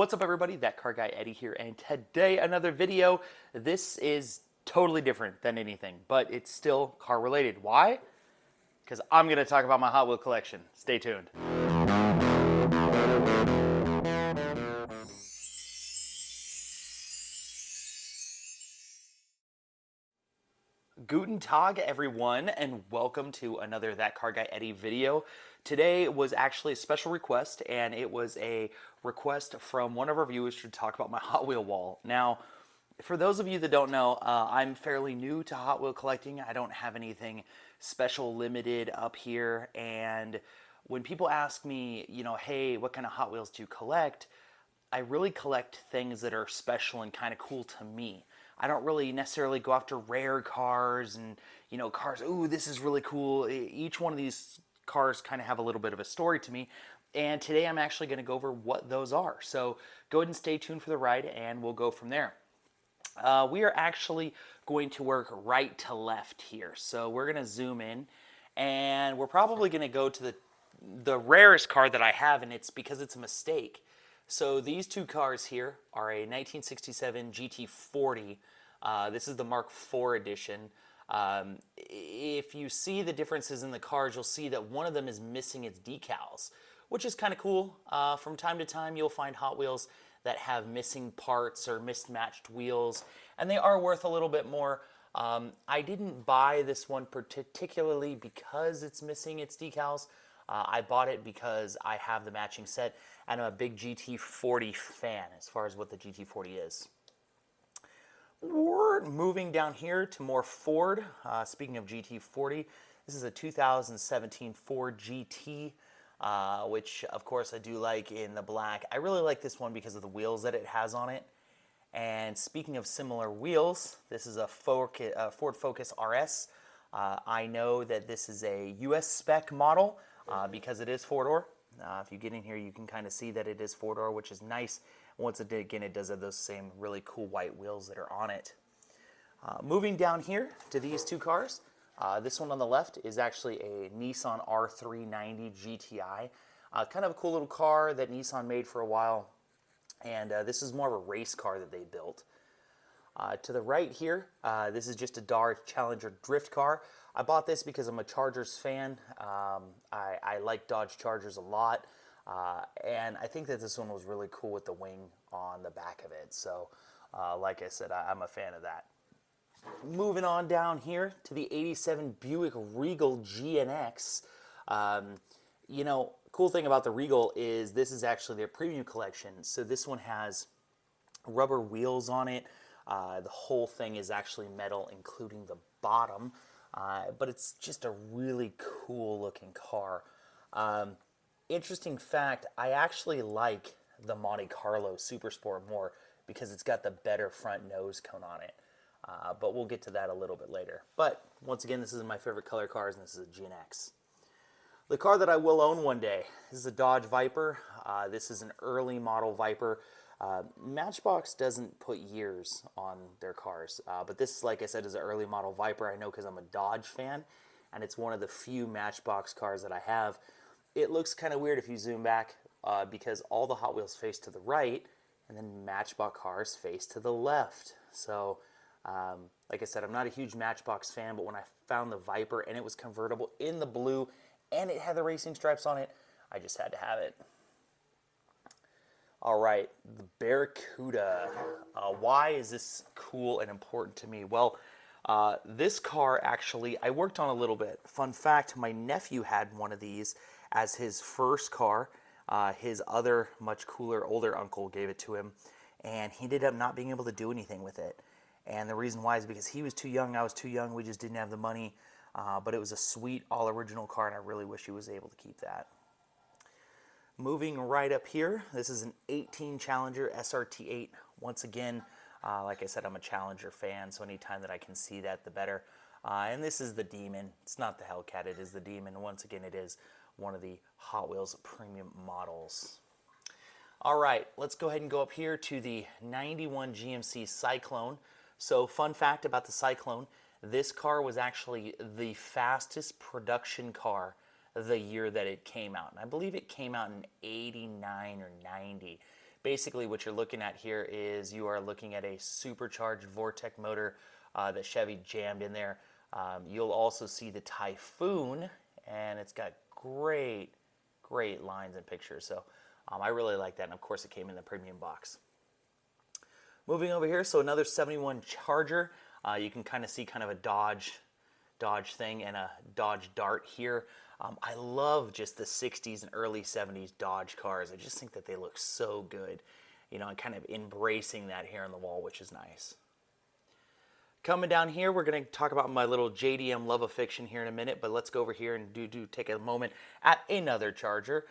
What's up everybody, that car guy Eddie here, and today another video. This is totally different than anything, but it's still car related. Why? Because I'm going to talk about my Hot Wheel collection. Stay tuned. Guten Tag everyone, and welcome to another That Car Guy Eddie video. Today was actually a special request, and it was a request from one of our viewers to talk about my Hot Wheel wall. Now, for those of you that don't know, I'm fairly new to Hot Wheel collecting. I don't have anything special limited up here, and when people ask me, hey, what kind of Hot Wheels do you collect? I really collect things that are special and kind of cool to me. I don't really necessarily go after rare cars and, cars, ooh, this is really cool. Each one of these cars kind of have a little bit of a story to me. And today I'm actually going to go over what those are. So go ahead and stay tuned for the ride and we'll go from there. We are actually going to work right to left here. So we're going to zoom in and we're probably going to go to the rarest car that I have, and it's because it's a mistake. So these two cars here are a 1967 GT40. This is the Mark IV edition. If you see the differences in the cars, you'll see that one of them is missing its decals, which is kind of cool. From time to time, you'll find Hot Wheels that have missing parts or mismatched wheels, and they are worth a little bit more. I didn't buy this one particularly because it's missing its decals. I bought it because I have the matching set, and I'm a big GT40 fan as far as what the GT40 is. We're moving down here to more Ford. Speaking of GT40, this is a 2017 Ford GT, which of course I do like in the black. I really like this one because of the wheels that it has on it. And speaking of similar wheels, this is a Ford Focus RS. I know that this is a US spec model because it is four-door. If you get in here, you can kind of see that it is four-door, which is nice. Once again, it does have those same really cool white wheels that are on it. Moving down here to these two cars, this one on the left is actually a Nissan R390 Gti. Kind of a cool little car that Nissan made for a while, and this is more of a race car that they built. To the right here, this is just a Dodge Challenger drift car. I bought this because I'm a Chargers fan. I like Dodge Chargers a lot. And I think that this one was really cool with the wing on the back of it. So, like I said, I'm a fan of that. Moving on down here to the 87 Buick Regal Gnx. Cool thing about the Regal is this is actually their premium collection. So this one has rubber wheels on it. The whole thing is actually metal, including the bottom. But it's just a really cool looking car. Interesting fact, I actually like the Monte Carlo Super Sport more because it's got the better front nose cone on it. But we'll get to that a little bit later. But once again, this is my favorite color cars, and this is a Gnx. The car that I will own one day, this is a Dodge Viper. This is an early model Viper. Matchbox doesn't put years on their cars, but this, like I said, is an early model Viper. I know because I'm a Dodge fan, and it's one of the few Matchbox cars that I have. It looks kind of weird if you zoom back because all the Hot Wheels face to the right, and then Matchbox cars face to the left. So, like I said, I'm not a huge Matchbox fan, but when I found the Viper and it was convertible in the blue and it had the racing stripes on it, I just had to have it. All right, the Barracuda. Why is this cool and important to me? Well, this car actually, I worked on a little bit. Fun fact, my nephew had one of these as his first car. His other, much cooler, older uncle gave it to him, and he ended up not being able to do anything with it. And the reason why is because he was too young, I was too young, we just didn't have the money. But it was a sweet, all-original car, and I really wish he was able to keep that. Moving right up here, this is an 18 Challenger Srt8. Once again, like I said, I'm a Challenger fan, so anytime that I can see that, the better. And this is the Demon. It's not the Hellcat, it is the Demon. Once again, it is one of the Hot Wheels premium models. All right, let's go ahead and go up here to the 91 GMC Cyclone. So, fun fact about the Cyclone, this car was actually the fastest production car the year that it came out. And I believe it came out in 89 or 90. Basically, what you're looking at here is you are looking at a supercharged Vortec motor that Chevy jammed in there. You'll also see the Typhoon, and it's got great lines and pictures. So I really like that, and of course it came in the premium box. Moving over here, so another 71 Charger. You can kind of see kind of a Dodge thing and a Dodge Dart here. I love just the 60s and early 70s Dodge cars. I just think that they look so good. You know, I'm kind of embracing that here on the wall, which is nice. Coming down here, we're going to talk about my little JDM love affliction here in a minute, but let's go over here and take a moment at another Charger.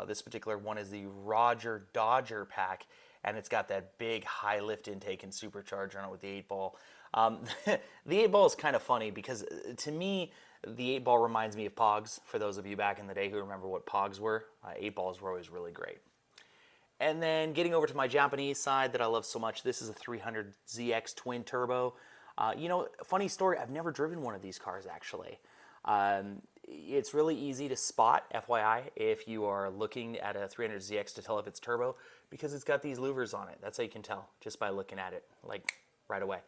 This particular one is the Roger Dodger pack, and it's got that big high lift intake and supercharger on it with the 8-ball. The 8-ball is kind of funny because to me, the 8-ball reminds me of Pogs. For those of you back in the day who remember what Pogs were, 8-balls were always really great. And then getting over to my Japanese side that I love so much, this is a 300ZX twin turbo. You know, funny story, I've never driven one of these cars actually. It's really easy to spot, FYI, if you are looking at a 300ZX to tell if it's turbo, because it's got these louvers on it. That's how you can tell, just by looking at it, like right away.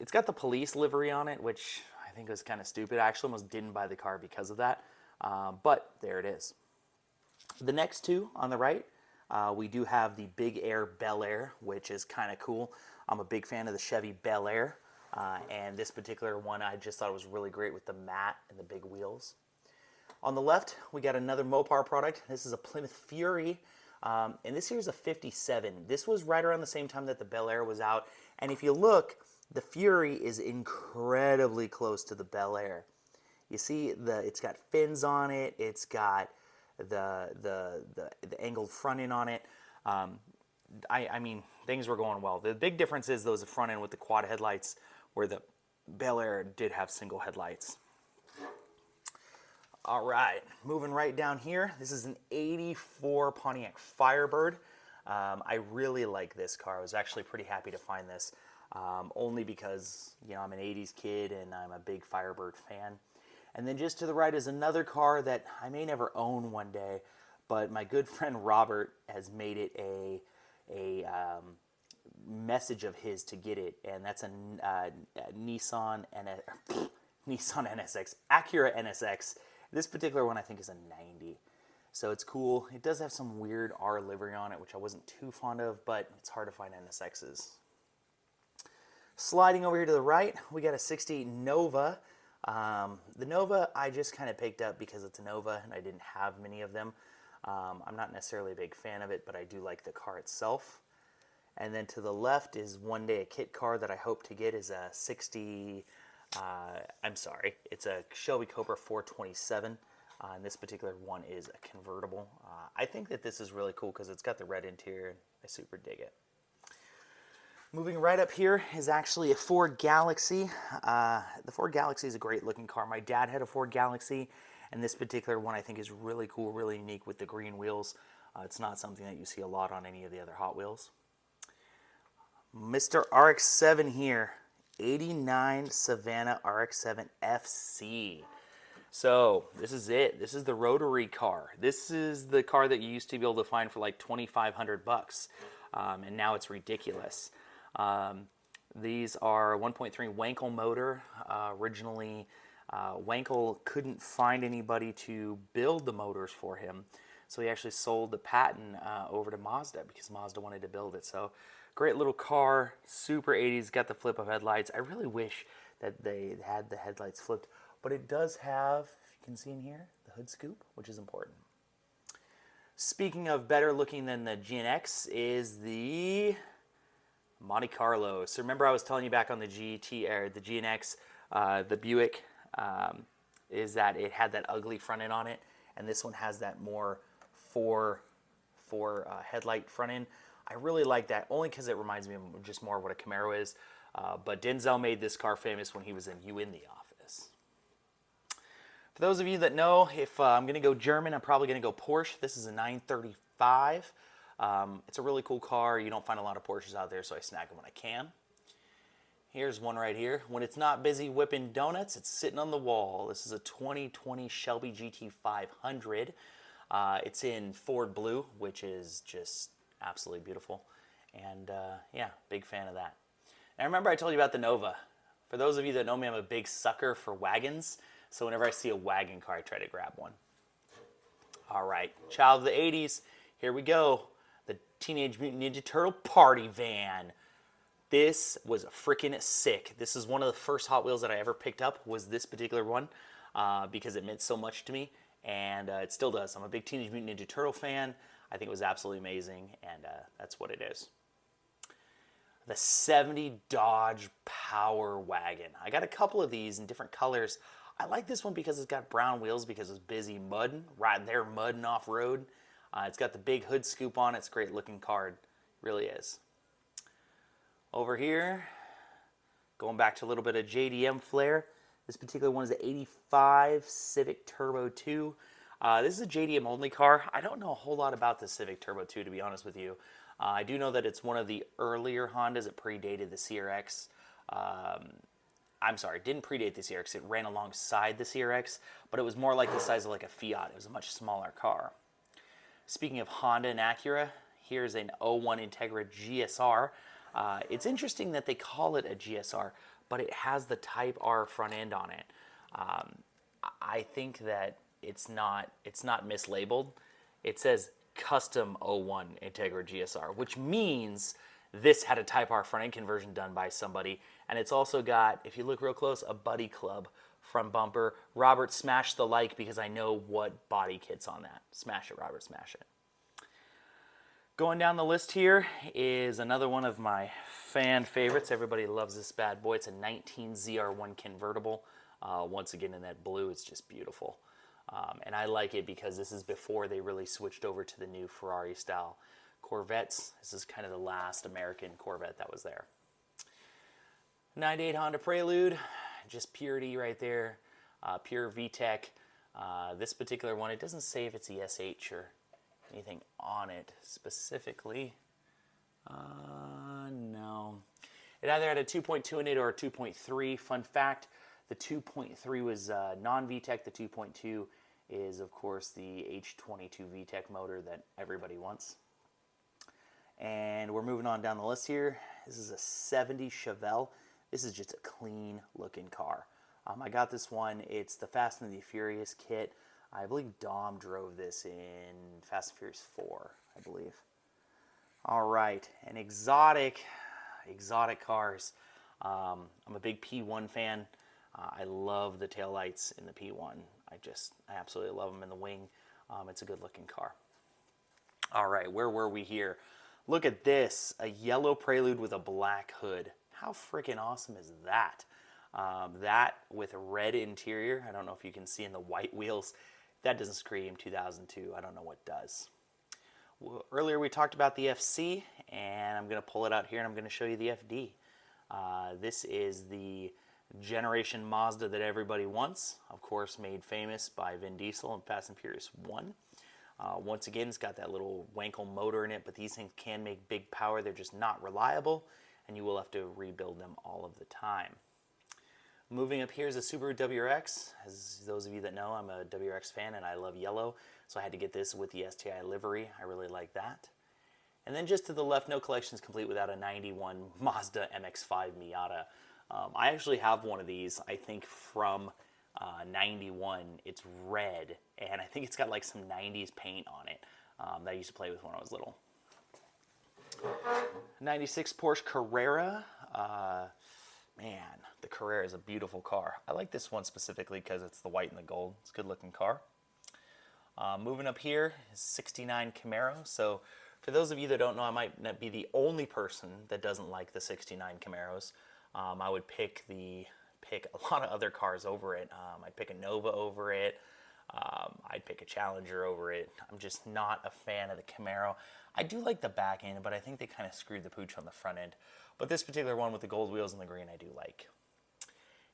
It's got the police livery on it, which I think was kind of stupid. I actually almost didn't buy the car because of that, but there it is. The next two on the right, we do have the big Air Bel Air, which is kind of cool. I'm a big fan of the Chevy Bel Air, and this particular one I just thought was really great with the matte and the big wheels. On the left, we got another Mopar product. This is a Plymouth Fury, and this here is a 57. This was right around the same time that the Bel Air was out, and if you look, the Fury is incredibly close to the Bel Air. You see, it's got fins on it. It's got the angled front end on it. I mean, things were going well. The big difference is those front end with the quad headlights, where the Bel Air did have single headlights. All right, moving right down here. This is an 84 Pontiac Firebird. I really like this car. I was actually pretty happy to find this, only because, you know, I'm an 80s kid and I'm a big Firebird fan. And then just to the right is another car that I may never own one day, but my good friend Robert has made it a message of his to get it, and that's a Nissan NSX, Acura NSX. This particular one I think is a 90. So it's cool. It does have some weird R livery on it, which I wasn't too fond of, but it's hard to find NSXs. Sliding over here to the right, we got a 68 Nova. The Nova I just kind of picked up because it's a Nova and I didn't have many of them. I'm not necessarily a big fan of it, but I do like the car itself. And then to the left is one day a kit car that I hope to get is a 60, it's a Shelby Cobra 427. And this particular one is a convertible. I think that this is really cool because it's got the red interior and I super dig it. Moving right up here is actually a Ford Galaxy. The Ford Galaxy is a great looking car. My dad had a Ford Galaxy, and this particular one I think is really cool, really unique with the green wheels. It's not something that you see a lot on any of the other Hot Wheels. Mr. RX-7 here, 89 Savannah RX-7 FC. So this is it. This is the rotary car. This is the car that you used to be able to find for like $2,500, and now it's ridiculous. These are 1.3 Wankel motor. Originally, Wankel couldn't find anybody to build the motors for him, so he actually sold the patent over to Mazda because Mazda wanted to build it. So great little car, super 80s, got the flip of headlights. I really wish that they had the headlights flipped, but it does have, if you can see in here, the hood scoop, which is important. Speaking of better looking than the GNX is the Monte Carlo. So remember I was telling you back on the GT or the GNX, the Buick, is that it had that ugly front end on it, and this one has that more four headlight front end. I really like that, only because it reminds me of just more of what a Camaro is. But Denzel made this car famous when he was in You in the Office. For those of you that know, if I'm going to go German, I'm probably going to go Porsche. This is a 935. It's a really cool car. You don't find a lot of Porsches out there, so I snag them when I can. Here's one right here. When it's not busy whipping donuts, it's sitting on the wall. This is a 2020 Shelby GT 500. It's in Ford Blue, which is just Absolutely beautiful. And yeah, big fan of that. And remember I told you about the Nova. For those of you that know me, I'm a big sucker for wagons. So whenever I see a wagon car, I try to grab one. All right, child of the 80s, here we go. The Teenage Mutant Ninja Turtle Party Van. This was freaking sick. This is one of the first Hot Wheels that I ever picked up, was this particular one, because it meant so much to me, and it still does. I'm a big Teenage Mutant Ninja Turtle fan. I think it was absolutely amazing, and that's what it is. The 70 Dodge Power Wagon. I got a couple of these in different colors. I like this one because it's got brown wheels because it's busy mudding, riding there mudding off-road. It's got the big hood scoop on it. It's a great looking car. It really is. Over here, going back to a little bit of JDM flair. This particular one is the 85 Civic Turbo 2. This is a JDM only car. I don't know a whole lot about the Civic Turbo 2, to be honest with you. I do know that it's one of the earlier Hondas. It predated the CRX. I'm sorry, it didn't predate the CRX. It ran alongside the CRX, but it was more like the size of like a Fiat. It was a much smaller car. Speaking of Honda and Acura, here's an 01 Integra GSR. It's interesting that they call it a GSR, but it has the Type R front end on it. I think that it's not mislabeled. It says custom 01 Integra GSR, which means this had a Type R front end conversion done by somebody. And it's also got, if you look real close, a Buddy Club front bumper. Robert, smash the like because I know what body kit's on that. Smash it, Robert, smash it. Going down the list here is another one of my fan favorites. Everybody loves this bad boy. It's a 19 ZR1 convertible. Once again, in that blue, it's just beautiful. And I like it because this is before they really switched over to the new Ferrari style Corvettes. This is kind of the last American Corvette that was there. 98 Honda Prelude, just purity right there. Pure VTEC. This particular one, it doesn't say if it's the SH or anything on it specifically. No. It either had a 2.2 in it or a 2.3. Fun fact, the 2.3 was non-VTEC. The 2.2 is, of course, the H22 VTEC motor that everybody wants. And we're moving on down the list here. This is a 70 Chevelle. This is just a clean looking car. I got this one. It's the Fast and the Furious kit. I believe Dom drove this in Fast and Furious 4, I believe. All right, and exotic cars. I'm a big P1 fan. I love the taillights in the P1. I absolutely love them in the wing. It's a good looking car. All right, where were we here? Look at this, a yellow Prelude with a black hood. How freaking awesome is that? That with a red interior. I don't know if you can see in the white wheels. That doesn't scream 2002. I don't know what does. Well, earlier we talked about the FC, and I'm going to pull it out here and I'm going to show you the FD. This is the generation Mazda that everybody wants. Of course, made famous by Vin Diesel in Fast and Furious 1. Once again, it's got that little Wankel motor in it, but these things can make big power. They're just not reliable, and you will have to rebuild them all of the time. Moving up here is a Subaru WRX. As those of you that know, I'm a WRX fan and I love yellow, so I had to get this with the STI livery. I really like that. And then just to the left, no collection is complete without a 91 Mazda MX-5 Miata. I actually have one of these, I think from 91. It's red, and I think it's got like some 90s paint on it that I used to play with when I was little. 96 Porsche Carrera. Man, the Carrera is a beautiful car. I like this one specifically because it's the white and the gold. It's a good looking car. Moving up here is 69 Camaro. So for those of you that don't know, I might not be the only person that doesn't like the 69 Camaros. I would pick a lot of other cars over it. I'd pick a Nova over it. I'd pick a Challenger over it. I'm just not a fan of the Camaro. I do like the back end, but I think they kind of screwed the pooch on the front end. But this particular one with the gold wheels and the green I do like.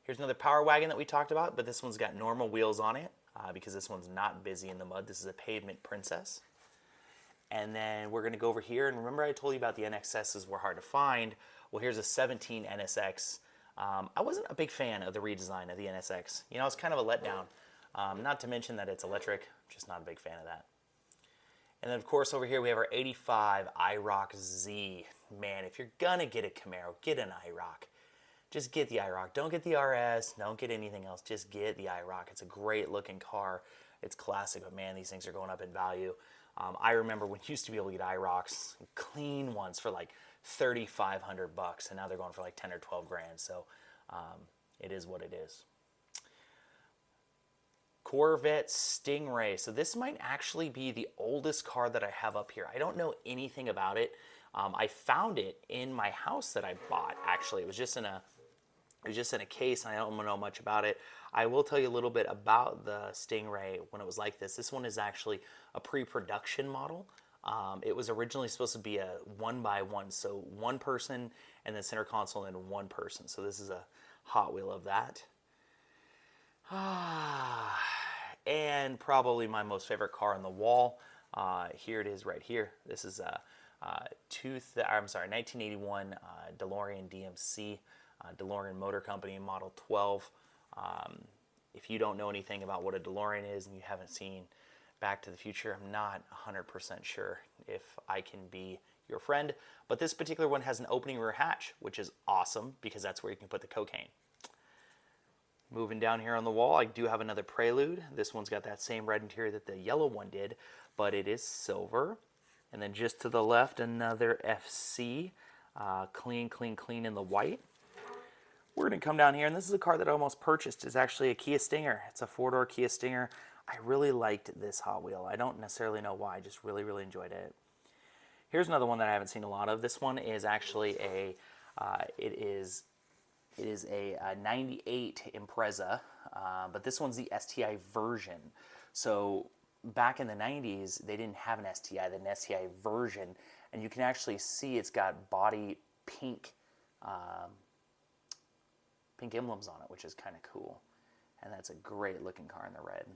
Here's another Power Wagon that we talked about, but this one's got normal wheels on it because this one's not busy in the mud. This is a Pavement Princess. And then we're going to go over here, and remember I told you about the NXSs were hard to find. Well, here's a 17 NSX. I wasn't a big fan of the redesign of the NSX. You know, it's kind of a letdown. Not to mention that it's electric. I'm just not a big fan of that. And then of course over here we have our 85 IROC Z. Man, if you're gonna get a Camaro, get an IROC. Just get the IROC. Don't get the RS. Don't get anything else. Just get the IROC. It's a great looking car. It's classic, but man, these things are going up in value. I remember when you used to be able to get IROCs, clean ones, for like $3,500, and now they're going for like 10 or 12 grand. So it is what it is. Corvette Stingray. So this might actually be the oldest car that I have up here. I don't know anything about it. I found it in my house that I bought. Actually, it was just in a case, and I don't know much about it. I will tell you a little bit about the Stingray when it was like this. This one is actually a pre-production model. It was originally supposed to be a 1x1, so one person and then center console and one person. So this is a Hot Wheel of that. And probably my most favorite car on the wall. Here it is right here. This is a 1981 DeLorean DMC, DeLorean Motor Company, Model 12. If you don't know anything about what a DeLorean is and you haven't seen Back to the Future, I'm not 100% sure if I can be your friend. But this particular one has an opening rear hatch, which is awesome because that's where you can put the cocaine. Moving down here on the wall, I do have another Prelude. This one's got that same red interior that the yellow one did, but it is silver. And then just to the left, another FC, clean in the white. We're going to come down here, and this is a car that I almost purchased. It's actually a Kia Stinger. It's a four-door Kia Stinger. I really liked this Hot Wheel. I don't necessarily know why. I just really enjoyed it. Here's another one that I haven't seen a lot of. This one is actually a, it is a 98 Impreza, but this one's the STI version. So back in the 90s, they didn't have an STI, they had an STI version, and you can actually see it's got body pink emblems on it, which is kind of cool. And that's a great looking car in the red.